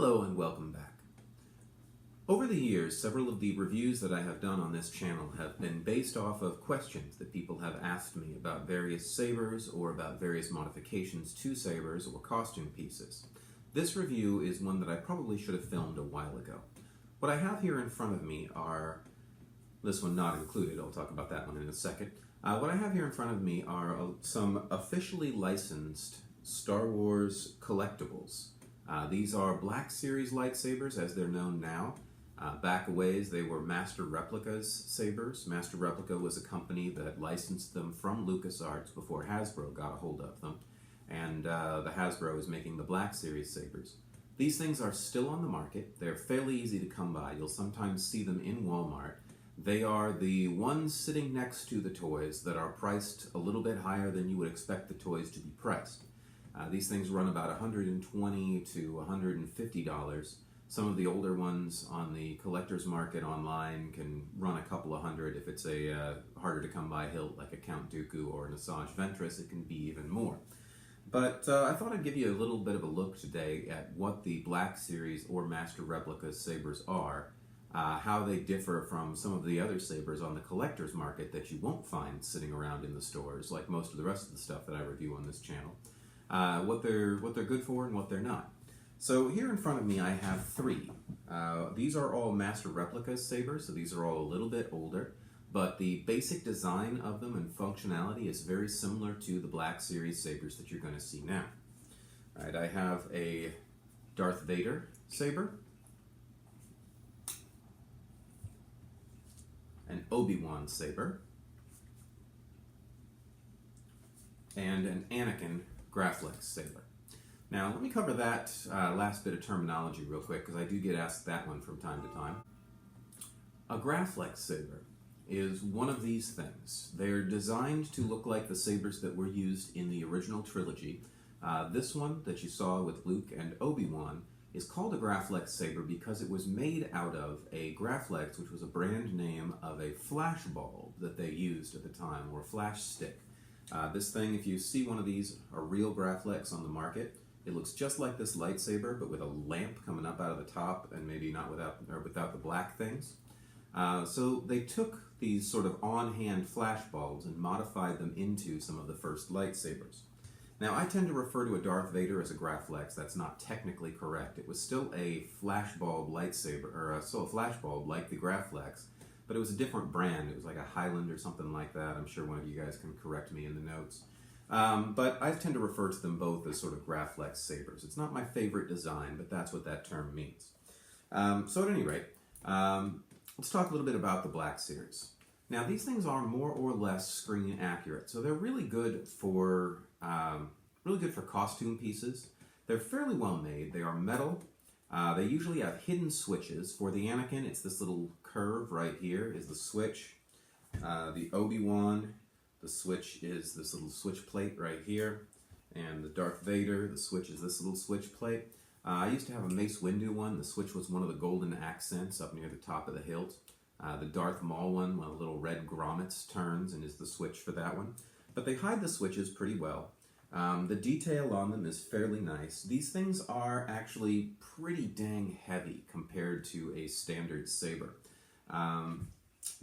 Hello and welcome back. Over the years, several of the reviews that I have done on this channel have been based off of questions that people have asked me about various sabers or about various modifications to sabers or costume pieces. This review is one that I probably should have filmed a while ago. What I have here in front of me are, this one not included, I'll talk about that one in a second. What I have here in front of me are some officially licensed Star Wars collectibles. These are Black Series lightsabers as they're known now. Back a ways they were Master Replicas Sabers. Master Replica was a company that licensed them from LucasArts before Hasbro got a hold of them. And the Hasbro is making the Black Series sabers. These things are still on the market. They're fairly easy to come by. You'll sometimes see them in Walmart. They are the ones sitting next to the toys that are priced a little bit higher than you would expect the toys to be priced. These things run about $120 to $150. Some of the older ones on the collector's market online can run a couple of hundred. If it's a harder to come by hilt like a Count Dooku or an Asajj Ventress, it can be even more. But I thought I'd give you a little bit of a look today at what the Black Series or Master Replica sabers are, how they differ from some of the other sabers on the collector's market that you won't find sitting around in the stores, like most of the rest of the stuff that I review on this channel. What they're good for and what they're not. So here in front of me I have three. These are all Master Replicas sabers, so these are all a little bit older, but the basic design of them and functionality is very similar to the Black Series sabers that you're going to see now. All right, I have a Darth Vader saber, an Obi-Wan saber, and an Anakin Graflex saber. Now, let me cover that last bit of terminology real quick, because I do get asked that one from time to time. A Graflex saber is one of these things. They're designed to look like the sabers that were used in the original trilogy. This one that you saw with Luke and Obi-Wan is called a Graflex saber because it was made out of a Graflex, which was a brand name of a flash bulb that they used at the time, or a flash stick. This thing, if you see one of these, a real Graflex on the market, it looks just like this lightsaber, but with a lamp coming up out of the top, and maybe not without the black things. So they took these sort of on-hand flash bulbs and modified them into some of the first lightsabers. Now, I tend to refer to a Darth Vader as a Graflex. That's not technically correct. It was still a flashbulb lightsaber, or still a flashbulb like the Graflex, but it was a different brand. It was like a Highland or something like that. I'm sure one of you guys can correct me in the notes. But I tend to refer to them both as sort of Graflex sabers. It's not my favorite design, but that's what that term means. So at any rate, let's talk a little bit about the Black Series. Now, these things are more or less screen accurate, so they're really good for costume pieces. They're fairly well made. They are metal. They usually have hidden switches. For the Anakin, it's this little curve right here is the switch. The Obi-Wan, the switch is this little switch plate right here. And the Darth Vader, the switch is this little switch plate. I used to have a Mace Windu one. The switch was one of the golden accents up near the top of the hilt. The Darth Maul one of the little red grommets turns and is the switch for that one. But they hide the switches pretty well. The detail on them is fairly nice. These things are actually pretty dang heavy compared to a standard saber.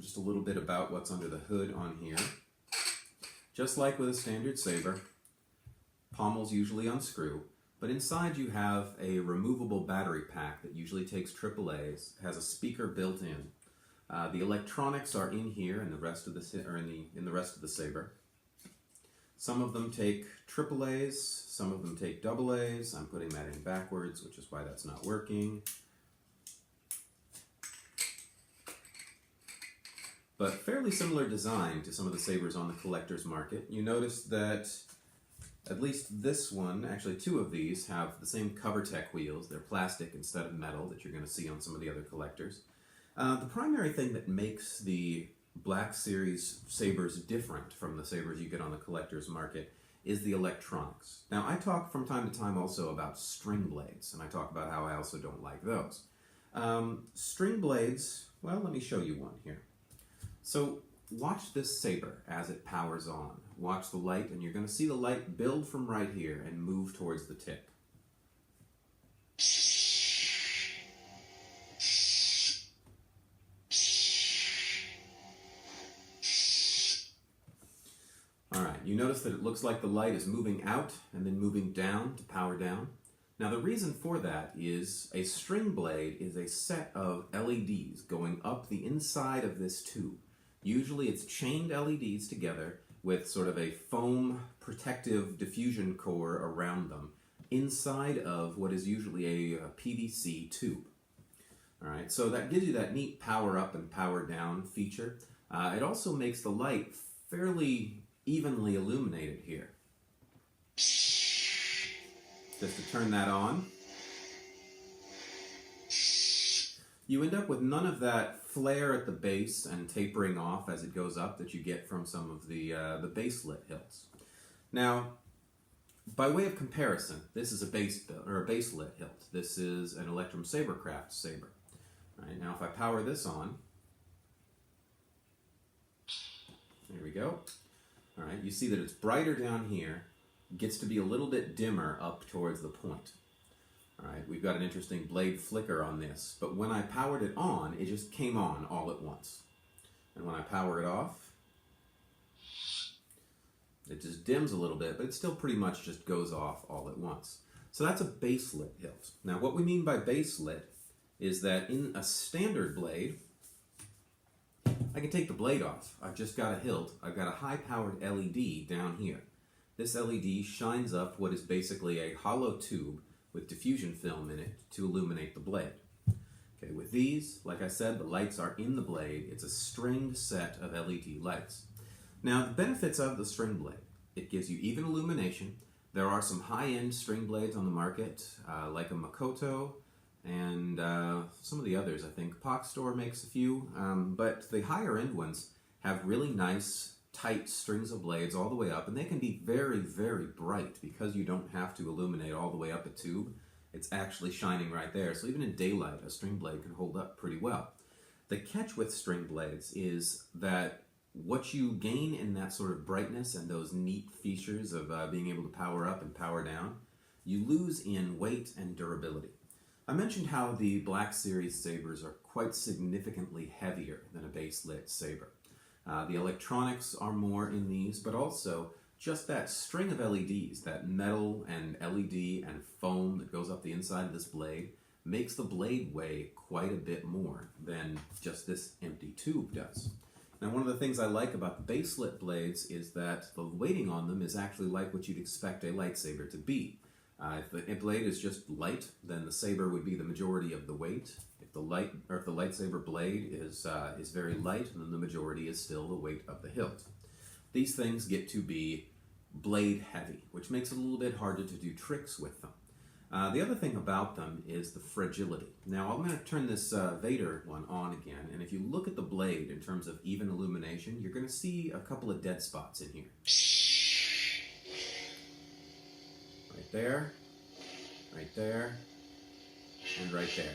Just a little bit about what's under the hood on here. Just like with a standard saber, pommels usually unscrew, but inside you have a removable battery pack that usually takes AAAs, has a speaker built in. The electronics are in here in the rest of the saber. Some of them take AAAs, some of them take AAs. I'm putting that in backwards, which is why that's not working. But fairly similar design to some of the sabers on the collector's market. You notice that at least this one, actually two of these, have the same CoverTech wheels. They're plastic instead of metal that you're going to see on some of the other collectors. The primary thing that makes the Black Series sabers different from the sabers you get on the collector's market is the electronics. Now, I talk from time to time also about string blades, and I talk about how I also don't like those. String blades, well, let me show you one here. So watch this saber as it powers on. Watch the light, and you're going to see the light build from right here and move towards the tip. you notice that it looks like the light is moving out and then moving down to power down. Now the reason for that is a string blade is a set of LEDs going up the inside of this tube. Usually it's chained LEDs together with sort of a foam protective diffusion core around them inside of what is usually a PVC tube. All right, so that gives you that neat power up and power down feature. It also makes the light fairly evenly illuminated here. Just to turn that on, you end up with none of that flare at the base and tapering off as it goes up that you get from some of the baselit hilts. Now, by way of comparison, this is a baselit hilt. This is an Electrum Sabercraft saber. All right, now if I power this on, there we go. All right, you see that it's brighter down here, gets to be a little bit dimmer up towards the point. All right, we've got an interesting blade flicker on this, but when I powered it on, it just came on all at once. And when I power it off, it just dims a little bit, but it still pretty much just goes off all at once. So that's a baselit hilt. Now what we mean by baselit is that in a standard blade, I can take the blade off. I've just got a hilt. I've got a high-powered LED down here. This LED shines up what is basically a hollow tube with diffusion film in it to illuminate the blade. Okay, with these, like I said, the lights are in the blade. It's a stringed set of LED lights. Now, the benefits of the string blade. It gives you even illumination. There are some high-end string blades on the market, like a Makoto, and some of the others, I think. Pock Store makes a few, but the higher-end ones have really nice, tight strings of blades all the way up, and they can be very, very bright because you don't have to illuminate all the way up a tube. It's actually shining right there, so even in daylight, a string blade can hold up pretty well. The catch with string blades is that what you gain in that sort of brightness and those neat features of being able to power up and power down, you lose in weight and durability. I mentioned how the Black Series sabers are quite significantly heavier than a baselit saber. The electronics are more in these, but also just that string of LEDs, that metal and LED and foam that goes up the inside of this blade, makes the blade weigh quite a bit more than just this empty tube does. Now, one of the things I like about the baselit blades is that the weighting on them is actually like what you'd expect a lightsaber to be. If the blade is just light, then the saber would be the majority of the weight. If the lightsaber blade is very light, then the majority is still the weight of the hilt. These things get to be blade heavy, which makes it a little bit harder to do tricks with them. The other thing about them is the fragility. Now I'm going to turn this Vader one on again, and if you look at the blade in terms of even illumination, you're going to see a couple of dead spots in here. Right there, and right there.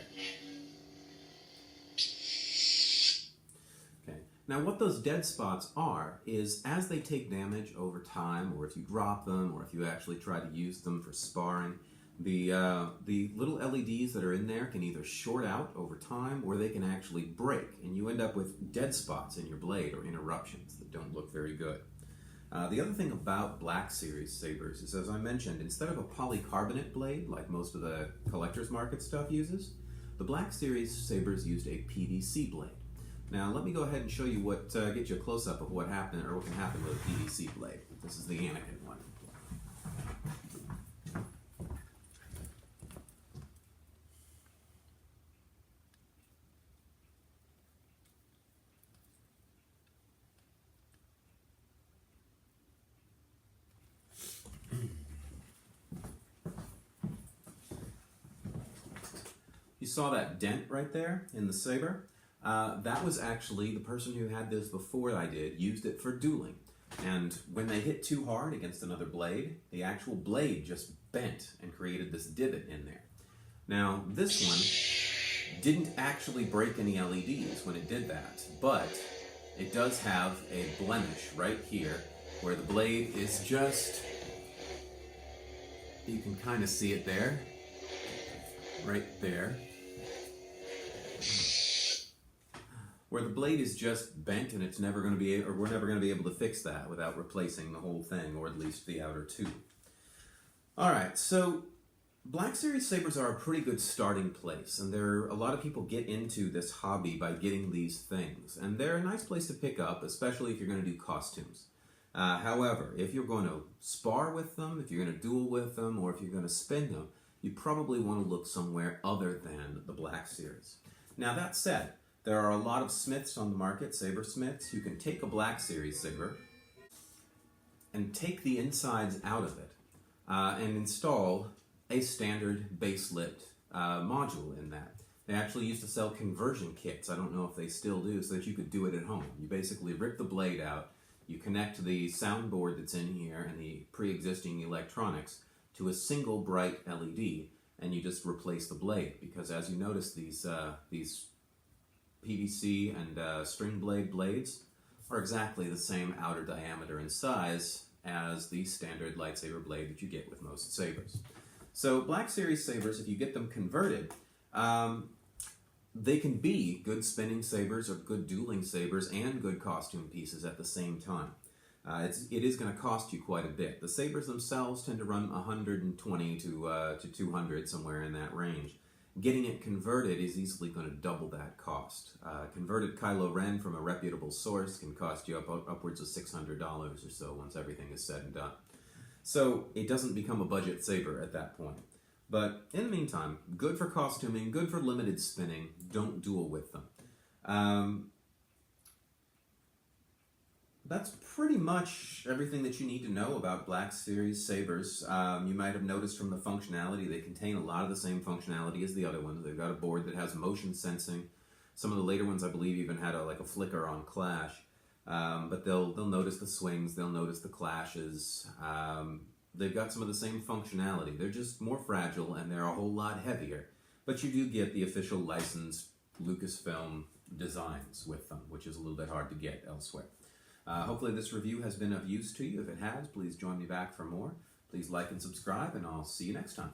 Okay. Now what those dead spots are is as they take damage over time, or if you drop them, or if you actually try to use them for sparring, the little LEDs that are in there can either short out over time, or they can actually break, and you end up with dead spots in your blade or interruptions that don't look very good. The other thing about Black Series sabers is, as I mentioned, instead of a polycarbonate blade like most of the collector's market stuff uses, the Black Series sabers used a PVC blade. Now let me go ahead and show you get you a close-up of what happened, or what can happen with a PVC blade. This is the Anakin one. You saw that dent right there in the saber? That was actually the person who had this before I did, used it for dueling. And when they hit too hard against another blade, the actual blade just bent and created this divot in there. Now, this one didn't actually break any LEDs when it did that, but it does have a blemish right here where the blade is just, you can kind of see it there, right there. where the blade is just bent and it's never going to be, or we're never going to be able to fix that without replacing the whole thing, or at least the outer tube. All right, so Black Series sabers are a pretty good starting place, and a lot of people get into this hobby by getting these things, and they're a nice place to pick up, especially if you're going to do costumes. However, if you're going to spar with them, if you're going to duel with them, or if you're going to spin them, you probably want to look somewhere other than the Black Series. Now that said, there are a lot of smiths on the market, saber smiths, who can take a Black Series saber and take the insides out of it and install a standard baselit module in that. They actually used to sell conversion kits, I don't know if they still do, so that you could do it at home. You basically rip the blade out, you connect the soundboard that's in here and the pre-existing electronics to a single bright LED, and you just replace the blade, because as you notice, these PVC and string blade blades are exactly the same outer diameter and size as the standard lightsaber blade that you get with most sabers. So Black Series sabers, if you get them converted, they can be good spinning sabers or good dueling sabers and good costume pieces at the same time. It is going to cost you quite a bit. The sabers themselves tend to run $120 to $200, somewhere in that range. Getting it converted is easily going to double that cost. Converted Kylo Ren from a reputable source can cost you upwards of $600 or so once everything is said and done. So it doesn't become a budget saber at that point. But in the meantime, good for costuming, good for limited spinning. Don't duel with them. That's pretty much everything that you need to know about Black Series sabers. You might have noticed from the functionality, they contain a lot of the same functionality as the other ones. They've got a board that has motion sensing. Some of the later ones, I believe, even had like a flicker on clash. But they'll notice the swings, they'll notice the clashes. They've got some of the same functionality. They're just more fragile and they're a whole lot heavier. But you do get the official licensed Lucasfilm designs with them, which is a little bit hard to get elsewhere. Hopefully this review has been of use to you. If it has, please join me back for more. Please like and subscribe, and I'll see you next time.